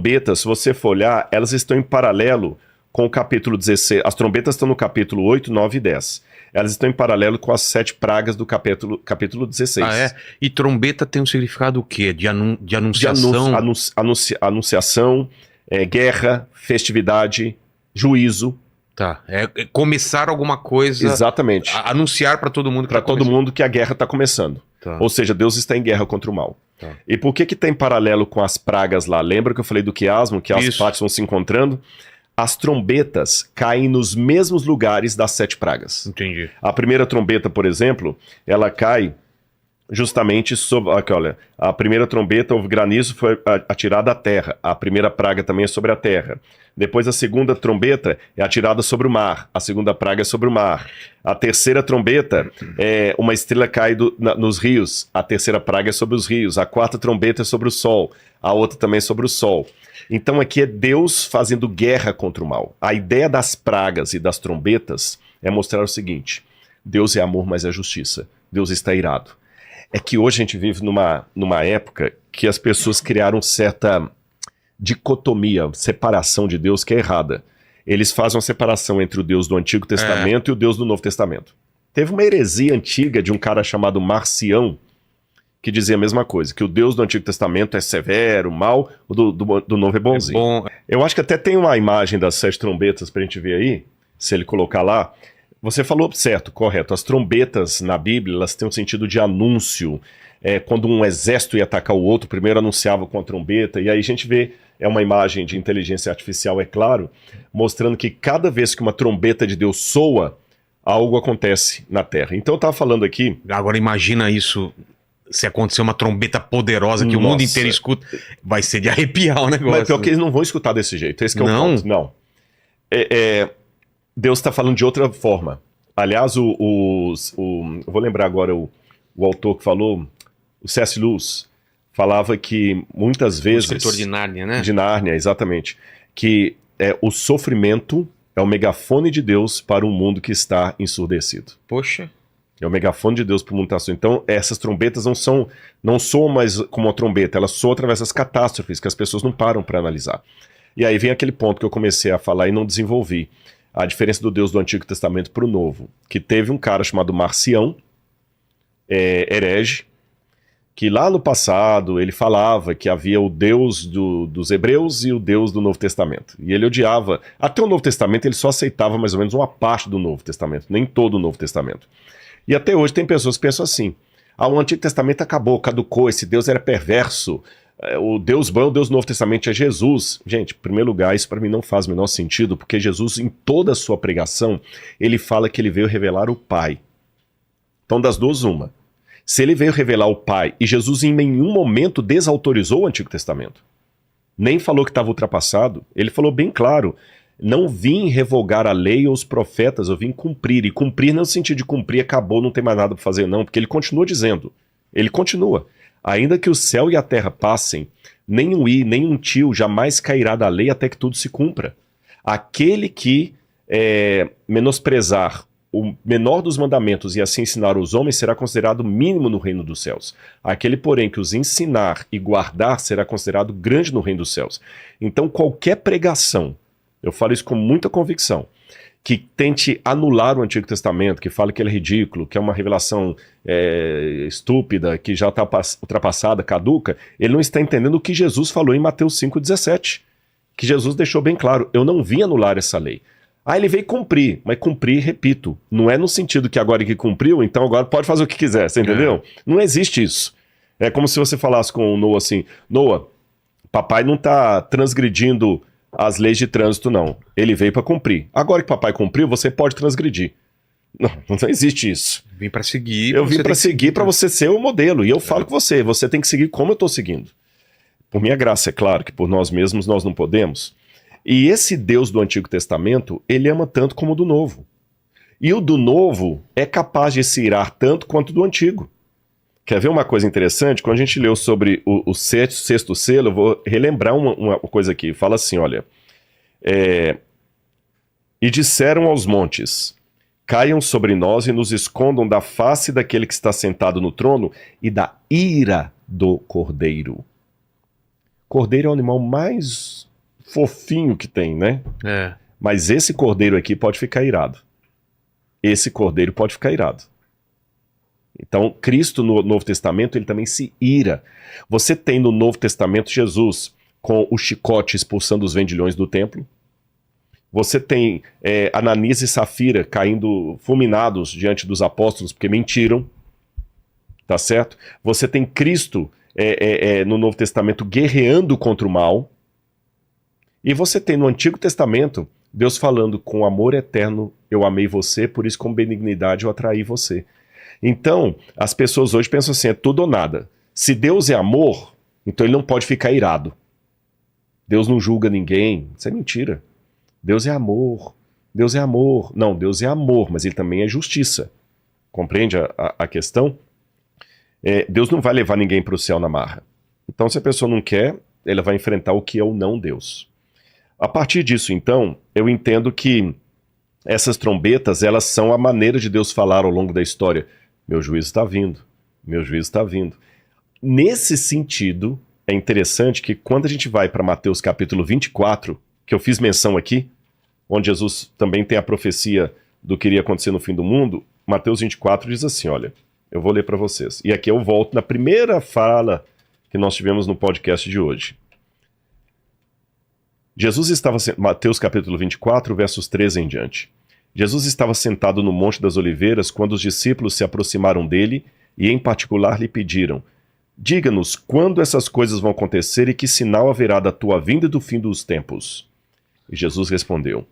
trombetas, se você for olhar, elas estão em paralelo com o capítulo 16. As trombetas estão no capítulo 8, 9 e 10. Elas estão em paralelo com as 7 pragas do capítulo 16. Ah, é? E trombeta tem um significado o quê? De anunciação? Anunciação, guerra, festividade, juízo. Tá. É começar alguma coisa. Exatamente. Anunciar para todo mundo que para todo mundo que a guerra está começando. Tá. Ou seja, Deus está em guerra contra o mal. Tá. E por que tem paralelo com as pragas lá? Lembra que eu falei do quiasmo, que as partes vão se encontrando? As trombetas caem nos mesmos lugares das 7 pragas. Entendi. A primeira trombeta, por exemplo, ela cai justamente sobre... Aqui, olha, a primeira trombeta, houve granizo, foi atirada à terra. A primeira praga também é sobre a terra. Depois a segunda trombeta é atirada sobre o mar. A segunda praga é sobre o mar. A terceira trombeta é uma estrela cai nos rios. A terceira praga é sobre os rios. A quarta trombeta é sobre o sol. A outra também é sobre o sol. Então aqui é Deus fazendo guerra contra o mal. A ideia das pragas e das trombetas é mostrar o seguinte: Deus é amor, mas é justiça. Deus está irado. É que hoje a gente vive numa época que as pessoas criaram certa dicotomia, separação de Deus que é errada. Eles fazem uma separação entre o Deus do Antigo Testamento e o Deus do Novo Testamento. Teve uma heresia antiga de um cara chamado Marcião, que dizia a mesma coisa, que o Deus do Antigo Testamento é severo, mal, o do Novo é bonzinho. É bom. Eu acho que até tem uma imagem das 7 trombetas pra gente ver aí, se ele colocar lá. Você falou certo, correto. As trombetas na Bíblia, elas têm um sentido de anúncio. Quando um exército ia atacar o outro, primeiro anunciava com a trombeta, e aí a gente vê, é uma imagem de inteligência artificial, é claro, mostrando que cada vez que uma trombeta de Deus soa, algo acontece na Terra. Então eu estava falando aqui... Agora imagina isso, se acontecer uma trombeta poderosa que o mundo inteiro escuta, vai ser de arrepiar o negócio. Mas pior que eles não vão escutar desse jeito, esse que é o ponto. Não. Deus está falando de outra forma. Aliás, eu vou lembrar agora o autor que falou, o C.S. Lewis, falava que muitas vezes... O escritor de Nárnia, né? De Nárnia, exatamente. Que o sofrimento é o megafone de Deus para um mundo que está ensurdecido. Poxa. É o megafone de Deus para o mundo que está ensurdecido. Então, essas trombetas não soam mais como uma trombeta, elas soam através das catástrofes que as pessoas não param para analisar. E aí vem aquele ponto que eu comecei a falar e não desenvolvi. A diferença do Deus do Antigo Testamento para o Novo. Que teve um cara chamado Marcião, herege, que lá no passado ele falava que havia o Deus dos hebreus e o Deus do Novo Testamento. E ele odiava. Até o Novo Testamento ele só aceitava mais ou menos uma parte do Novo Testamento, nem todo o Novo Testamento. E até hoje tem pessoas que pensam assim: o Antigo Testamento acabou, caducou, esse Deus era perverso. O Deus bom, o Deus do Novo Testamento é Jesus. Gente, em primeiro lugar, isso para mim não faz o menor sentido, porque Jesus, em toda a sua pregação, ele fala que ele veio revelar o Pai. Então, das duas, uma. Se ele veio revelar o Pai, e Jesus em nenhum momento desautorizou o Antigo Testamento, nem falou que estava ultrapassado, ele falou bem claro: não vim revogar a lei ou os profetas, eu vim cumprir. E cumprir não é no sentido de cumprir, acabou, não tem mais nada para fazer, não, porque ele continua dizendo, ele continua: ainda que o céu e a terra passem, nem um i, nem um tio jamais cairá da lei até que tudo se cumpra. Aquele que menosprezar o menor dos mandamentos e assim ensinar os homens será considerado mínimo no reino dos céus. Aquele, porém, que os ensinar e guardar será considerado grande no reino dos céus. Então, qualquer pregação, eu falo isso com muita convicção, que tente anular o Antigo Testamento, que fala que ele é ridículo, que é uma revelação estúpida, que já está ultrapassada, caduca, ele não está entendendo o que Jesus falou em Mateus 5,17. Que Jesus deixou bem claro: eu não vim anular essa lei. Ele veio cumprir, mas cumprir, repito, não é no sentido que agora que cumpriu, então agora pode fazer o que quiser, você entendeu? Não existe isso. É como se você falasse com o Noah assim: Noah, papai não está transgredindo as leis de trânsito, não. Ele veio para cumprir. Agora que papai cumpriu, você pode transgredir. Não existe isso. Vim para seguir. Eu vim para seguir, para você ser o modelo. E eu falo com você tem que seguir como eu estou seguindo. Por minha graça, é claro, que por nós mesmos nós não podemos. E esse Deus do Antigo Testamento, ele ama tanto como o do Novo. E o do Novo é capaz de se irar tanto quanto o do Antigo. Quer ver uma coisa interessante? Quando a gente leu sobre o sexto selo, eu vou relembrar uma coisa aqui. Fala assim, olha: e disseram aos montes: caiam sobre nós e nos escondam da face daquele que está sentado no trono e da ira do Cordeiro. Cordeiro é o animal mais fofinho que tem, né? É. Mas esse cordeiro aqui pode ficar irado. Esse cordeiro pode ficar irado. Então, Cristo no Novo Testamento, ele também se ira. Você tem no Novo Testamento Jesus com o chicote expulsando os vendilhões do templo. Você tem Ananias e Safira caindo fulminados diante dos apóstolos porque mentiram. Tá certo? Você tem Cristo no Novo Testamento guerreando contra o mal. E você tem no Antigo Testamento Deus falando: com amor eterno eu amei você, por isso com benignidade eu atraí você. Então, as pessoas hoje pensam assim, é tudo ou nada. Se Deus é amor, então ele não pode ficar irado. Deus não julga ninguém. Isso é mentira. Deus é amor. Deus é amor. Não, Deus é amor, mas ele também é justiça. Compreende a questão? Deus não vai levar ninguém para o céu na marra. Então, se a pessoa não quer, ela vai enfrentar o que é o não Deus. A partir disso, então, eu entendo que essas trombetas, elas são a maneira de Deus falar ao longo da história. Meu juízo está vindo. Meu juízo está vindo. Nesse sentido, é interessante que quando a gente vai para Mateus capítulo 24, que eu fiz menção aqui, onde Jesus também tem a profecia do que iria acontecer no fim do mundo, Mateus 24 diz assim, olha, eu vou ler para vocês. E aqui eu volto na primeira fala que nós tivemos no podcast de hoje. Jesus estava, Mateus capítulo 24, versos 13 em diante. Jesus estava sentado no Monte das Oliveiras quando os discípulos se aproximaram dele e em particular lhe pediram: diga-nos quando essas coisas vão acontecer e que sinal haverá da tua vinda e do fim dos tempos. E Jesus respondeu: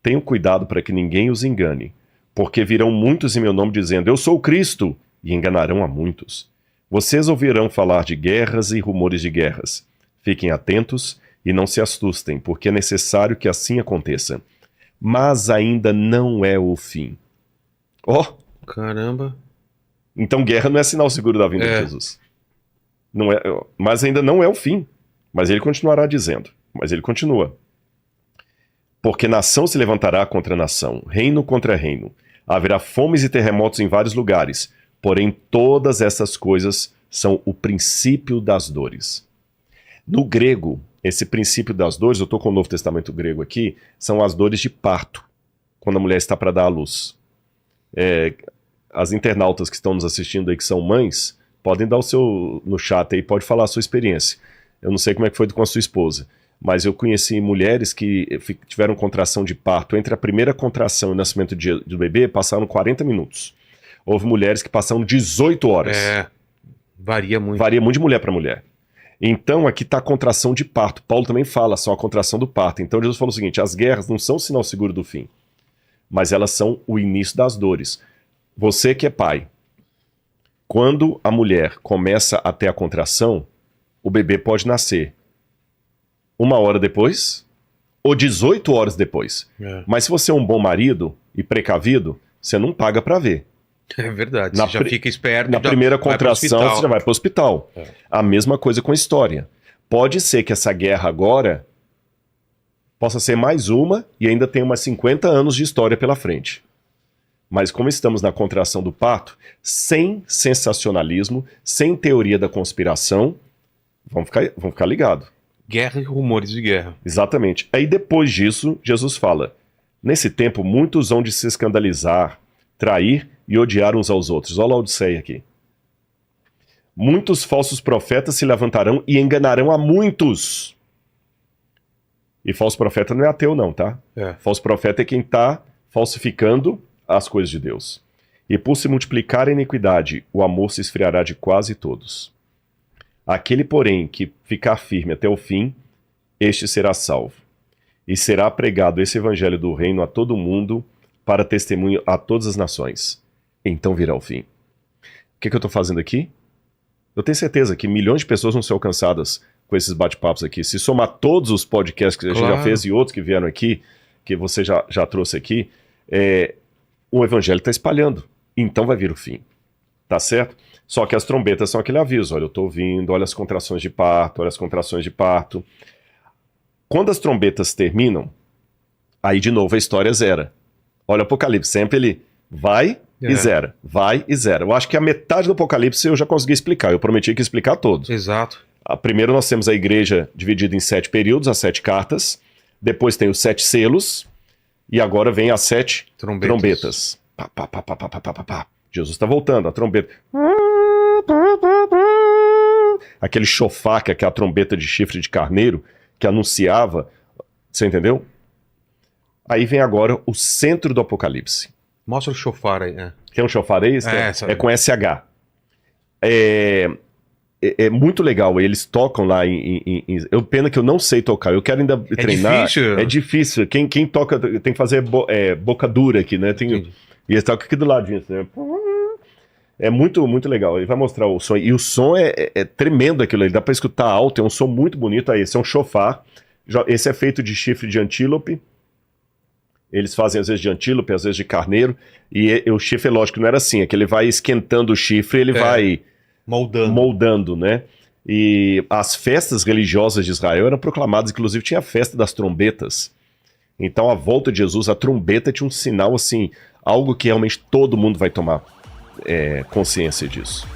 tenham cuidado para que ninguém os engane, porque virão muitos em meu nome dizendo: eu sou o Cristo, e enganarão a muitos. Vocês ouvirão falar de guerras e rumores de guerras. Fiquem atentos e não se assustem, porque é necessário que assim aconteça. Mas ainda não é o fim. Caramba. Então guerra não é sinal seguro da vinda de Jesus. Não é, mas ainda não é o fim. Mas ele continuará dizendo. Mas ele continua. Porque nação se levantará contra nação, reino contra reino. Haverá fomes e terremotos em vários lugares. Porém, todas essas coisas são o princípio das dores. No grego, esse princípio das dores, eu estou com o Novo Testamento grego aqui, são as dores de parto, quando a mulher está para dar à luz. As internautas que estão nos assistindo aí, que são mães, podem dar o seu no chat aí, pode falar a sua experiência. Eu não sei como é que foi com a sua esposa, mas eu conheci mulheres que tiveram contração de parto. Entre a primeira contração e o nascimento do bebê, passaram 40 minutos. Houve mulheres que passaram 18 horas. Varia muito. Varia muito de mulher para mulher. Então, aqui está a contração de parto. Paulo também fala, são a contração do parto. Então, Jesus falou o seguinte, as guerras não são sinal seguro do fim, mas elas são o início das dores. Você que é pai, quando a mulher começa a ter a contração, o bebê pode nascer 1 hora depois ou 18 horas depois. Mas se você é um bom marido e precavido, você não paga para ver. É verdade, você já fica esperto. Na primeira contração, você já vai para o hospital. A mesma coisa com a história. Pode ser que essa guerra agora possa ser mais uma e ainda tem umas 50 anos de história pela frente. Mas como estamos na contração do parto, sem sensacionalismo, sem teoria da conspiração, vamos ficar ligados. Guerra e rumores de guerra. Exatamente. Aí depois disso, Jesus fala, nesse tempo muitos hão de se escandalizar, trair e odiar uns aos outros. Olha a Odisseia aqui. Muitos falsos profetas se levantarão e enganarão a muitos. E falso profeta não é ateu não, tá? Falso profeta é quem está falsificando as coisas de Deus. E por se multiplicar a iniquidade, o amor se esfriará de quase todos. Aquele, porém, que ficar firme até o fim, este será salvo. E será pregado esse evangelho do reino a todo mundo, para testemunho a todas as nações. Então virá o fim. O que eu estou fazendo aqui? Eu tenho certeza que milhões de pessoas vão ser alcançadas com esses bate-papos aqui. Se somar todos os podcasts que a gente já fez e outros que vieram aqui, que você já trouxe aqui, o evangelho está espalhando. Então vai vir o fim. Tá certo? Só que as trombetas são aquele aviso. Olha, eu estou ouvindo, olha as contrações de parto, olha as contrações de parto. Quando as trombetas terminam, aí de novo a história zera. Olha o Apocalipse, sempre ele vai e zera, vai e zera. Eu acho que a metade do Apocalipse eu já consegui explicar, eu prometi que ia explicar todos. Exato. Primeiro nós temos a igreja dividida em 7 períodos, as 7 cartas. Depois tem os 7 selos. E agora vem as 7 trombetas. Pá, pá, pá, pá, pá, pá, pá, pá. Jesus está voltando, a trombeta. Aquele chofar, que é aquela trombeta de chifre de carneiro, que anunciava. Você entendeu? Aí vem agora o centro do Apocalipse. Mostra o chofar aí. Tem um chofar aí? É com SH. É muito legal, eles tocam lá pena que eu não sei tocar, eu quero ainda treinar. Difícil? É difícil, quem toca tem que fazer boca dura aqui, né? E eles tocam aqui do ladinho, assim, né? É muito, muito legal, ele vai mostrar o som, e o som é tremendo aquilo, ele dá pra escutar alto, é um som muito bonito. Aí, esse é um chofar, esse é feito de chifre de antílope, eles fazem às vezes de antílope, às vezes de carneiro, e o chifre, lógico, não era assim, é que ele vai esquentando o chifre, ele vai... Moldando, né? E as festas religiosas de Israel eram proclamadas, inclusive tinha a festa das trombetas. Então a volta de Jesus, a trombeta tinha um sinal assim, algo que realmente todo mundo vai tomar consciência disso.